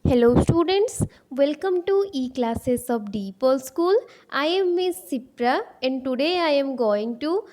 Hello students, welcome to e-classes of Deepal School. I am Miss Sipra and today I am going to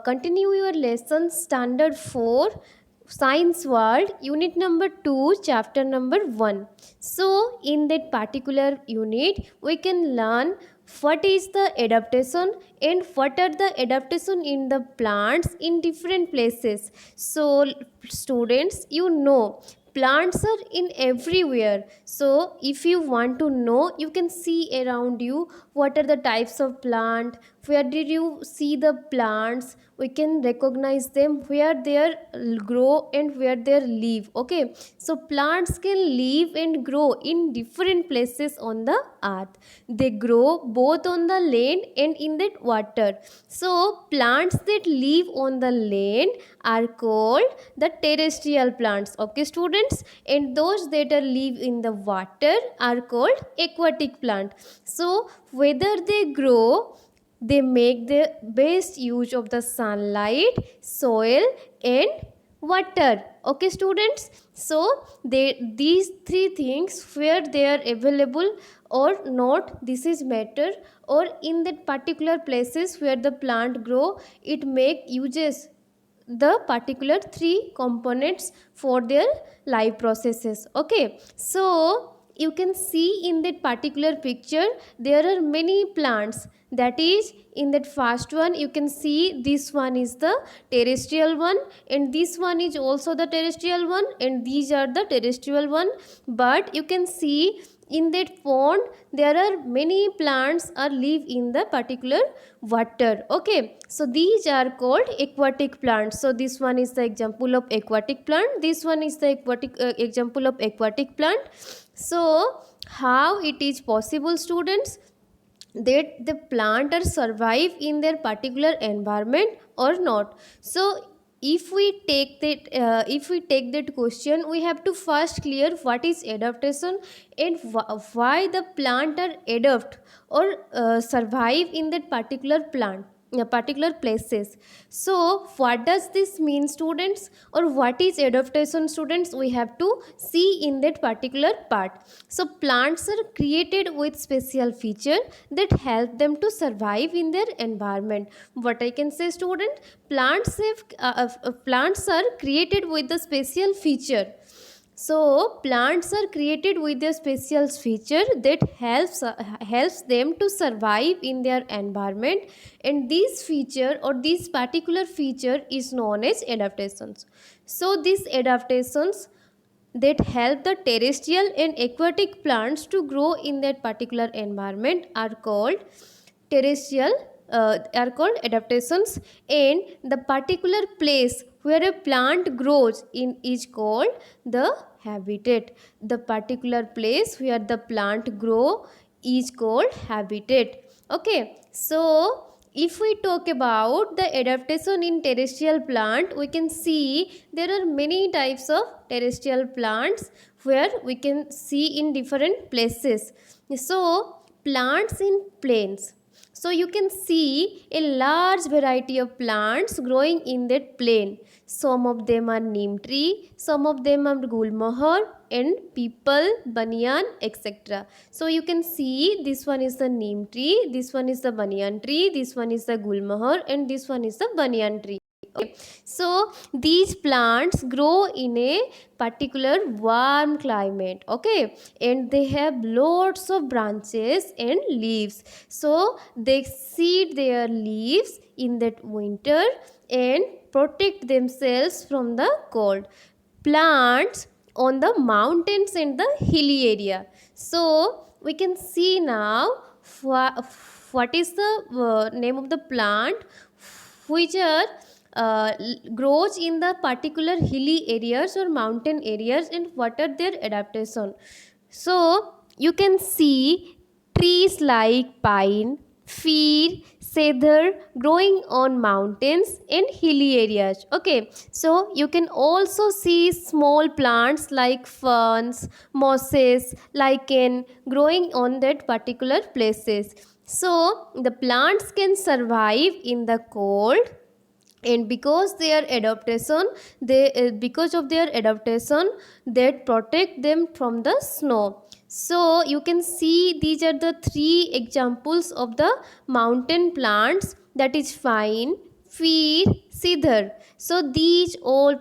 continue your lesson standard 4 Science World unit number 2 chapter number 1. So in that particular unit we can learn what is the adaptation and what are the adaptation in the plants in different places. So students, you know plants are in everywhere, so if you want to know, you can see around you what are the types of plant, where did you see the plants, we can recognize them, where they are grow and where they live. Okay, so plants can live and grow in different places on the earth. They grow both on the land and in that water. So plants that live on the land are called the terrestrial plants. Okay students, and those that are live in the water are called aquatic plant. So whether they grow, they make the best use of the sunlight, soil and water. Okay students, so these three things, where they are available or not, this is matter, or in that particular places where the plant grow, it make uses the particular three components for their life processes. Okay, so you can see in that particular picture there are many plants. That is, in that first one you can see this one is the terrestrial one, and this one is also the terrestrial one, and these are the terrestrial one. But you can see in that pond there are many plants are live in the particular water. Okay, so these are called aquatic plants. So this one is the example of aquatic plant, this one is the aquatic example of aquatic plant. So how it is possible students that the plant are survive in their particular environment or not? So if we take that question, we have to first clear what is adaptation and why the plant are adapt or survive in that particular plant, particular places. So what does this mean students, or what is adaptation students? We have to see in that particular part. So plants are created with special feature that help them to survive in their environment. What I can say student, plants are created with the special feature. So plants are created with a special feature that helps them to survive in their environment, and this feature or this particular feature is known as adaptations. So these adaptations that help the terrestrial and aquatic plants to grow in that particular environment are called terrestrial are called adaptations, and the particular place where a plant grows in is called the habitat. The particular place where the plant grow is called habitat. Okay, so if we talk about the adaptation in terrestrial plant, we can see there are many types of terrestrial plants where we can see in different places. So plants in plains, so you can see a large variety of plants growing in that plain. Some of them are neem tree, some of them are gulmohar and people, banyan, etc. So you can see this one is the neem tree, this one is the banyan tree, this one is the gulmohar and this one is the banyan tree. Okay, so these plants grow in a particular warm climate. Okay, and they have lots of branches and leaves, so they seed their leaves in that winter and protect themselves from the cold. Plants on the mountains and the hilly area. So we can see now what is the name of the plant which are grows in the particular hilly areas or mountain areas, and what are their adaptation. So you can see trees like pine, fir, cedar growing on mountains and hilly areas. Okay, so you can also see small plants like ferns, mosses, lichen growing on that particular places. So the plants can survive in the cold and because of their adaptation, that protect them from the snow. So you can see these are the three examples of the mountain plants, that is fine, fir, cedar. So these all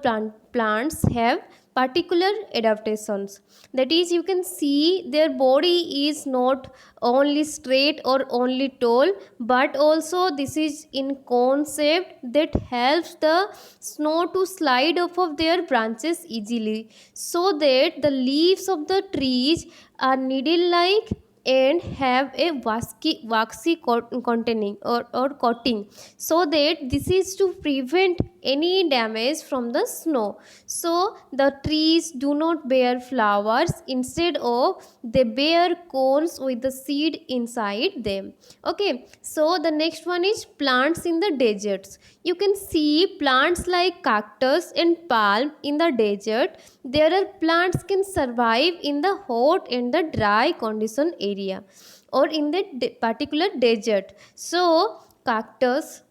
plants have particular adaptations, that is you can see their body is not only straight or only tall, but also this is in concept that helps the snow to slide off of their branches easily, so that the leaves of the trees are needle like and have a waxy containing or coating, so that this is to prevent any damage from the snow. So the trees do not bear flowers, instead of they bear cones with the seed inside them. Okay, so the next one is plants in the deserts. You can see plants like cactus and palm in the desert. There are plants can survive in the hot and the dry condition area or in the particular desert. So cactus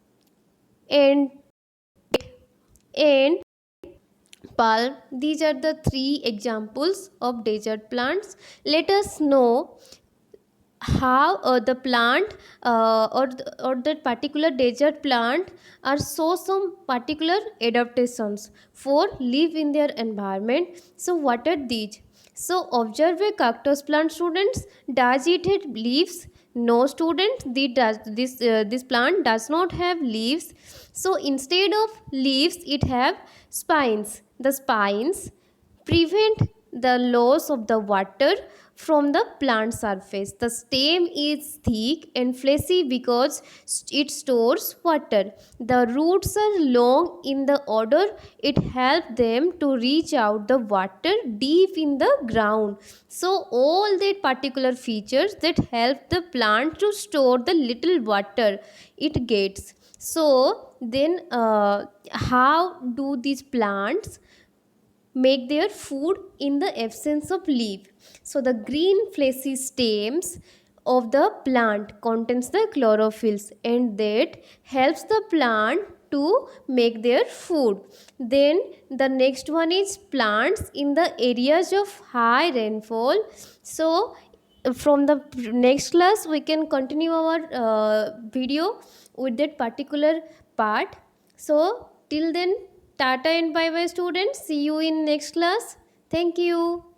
and and palm, these are the three examples of desert plants. Let us know how the plant or that particular desert plant are so some particular adaptations for live in their environment. So what are these? So observe a cactus plant, students. Does it have leaves? No, students, this plant does not have leaves. So instead of leaves it have spines. The spines prevent the loss of the water from the plant surface. The stem is thick and fleshy because it stores water. The roots are long in the order. It helps them to reach out the water deep in the ground. So all the particular features that help the plant to store the little water it gets. So then how do these plants make their food in the absence of leaf? So the green fleshy stems of the plant contains the chlorophylls, and that helps the plant to make their food. Then the next one is plants in the areas of high rainfall. So from the next class we can continue our video with that particular part. So till then, tata and bye bye students. See you in next class. Thank you.